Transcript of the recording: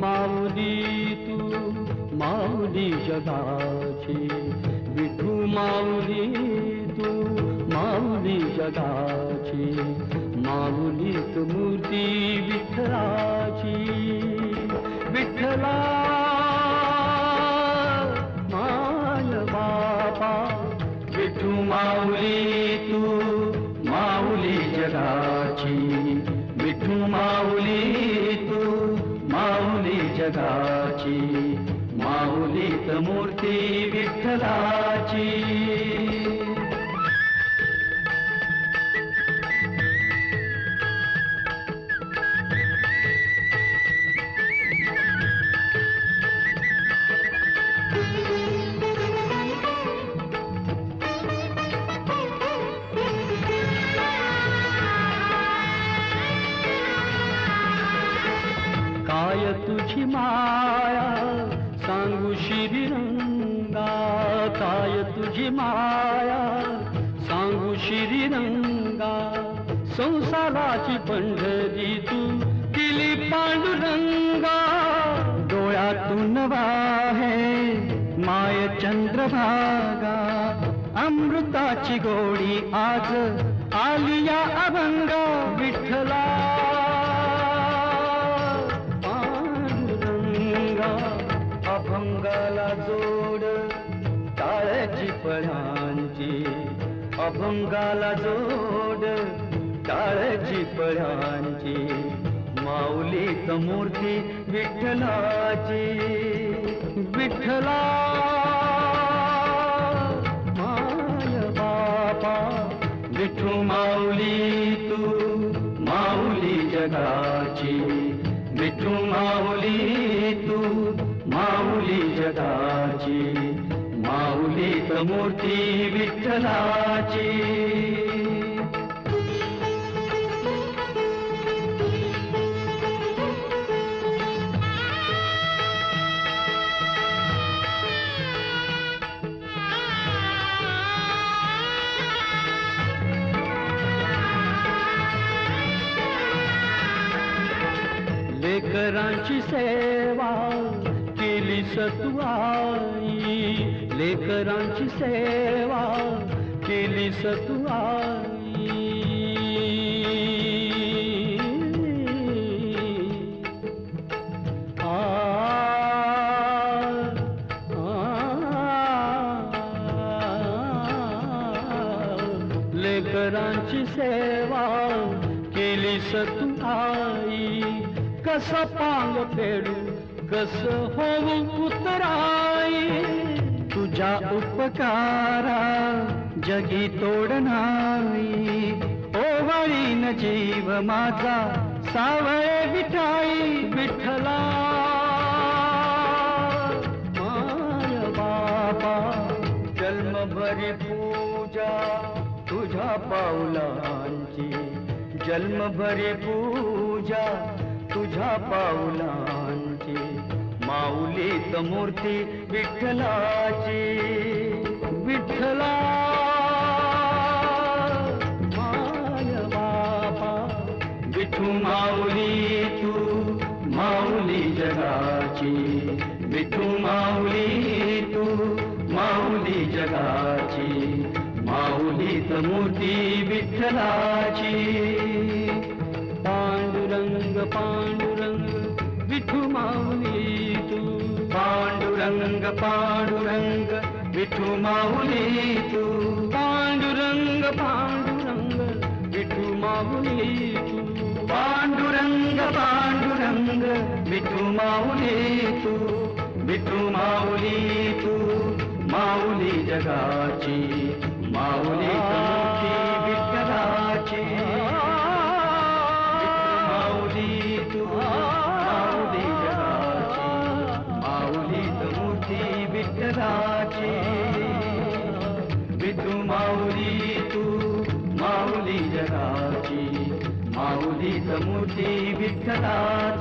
माऊली तू माऊली जगाची, विठू माऊली तू माऊली जगाची, माऊलीत मूर्ती विठ्ठलाची. विठ्ठला माय बापा, विठू माऊली तू माऊली जगाची, विठू माऊली तू माऊली जगाची, माऊलीत मूर्ती विठ्ठलाची. काय तुझी माया सांगू श्रीरंगा, काय तुझी माया सांगू श्रीरंगा, संसाराची पंढरी तू दिली पांडुरंगा. डोळ्यातून वाहे माय चंद्रभागा, अमृताची गोडी आज आली या अभंगा. विठ्ठला अभंगाला जोड टाळ्याची पळ्यांची, अभंगाला जोड टाळ्याची पळ्यांची, माऊलीत मूर्ती विठ्ठलाची. विठ्ठला माय बापा, विठू माऊली तू माऊली जगाची, विठू माऊली तू माऊली जगाची, माऊलीत मूर्ती विठ्ठलाची. लेकरांची सेवा केलीस तू आई, लेकरांची सेवा केलीस तू आई. लेकरांची सेवा केलीस तू आई, कसं पांग फेडू कसं होऊ उतराई, तुझ्या उपकारा जगी तोड नाही. ओवाळीन जीव माझा सावळे विठाई. विठ्ठला माय बापा, जन्मभरी पूजा तुझ्या पाऊलांची, जन्मभरी पूजा तुझ्या पाऊलांची, माऊलीत मूर्ती विठ्ठलाची. विठ्ठला माय बापा, विठू माऊली तू माऊली जगाची, विठू माऊली तू माऊली जगाची, माऊलीत मूर्ती विठ्ठलाची. पांडुरंग पांडुरंग विठू माऊली तू, पांडुरंग पांडुरंग विठू माऊली तू, पांडुरंग पांडुरंग विठू माऊली तू, पांडुरंग पांडुरंग विठू माऊली तू, विठू माऊली तू माऊली जगाची, माऊली मूर्ती विठ्ठलाची. विठ्ठलाची, विठू माऊली तू माऊली जगाची, माऊलीत मूर्ती विठ्ठलाची.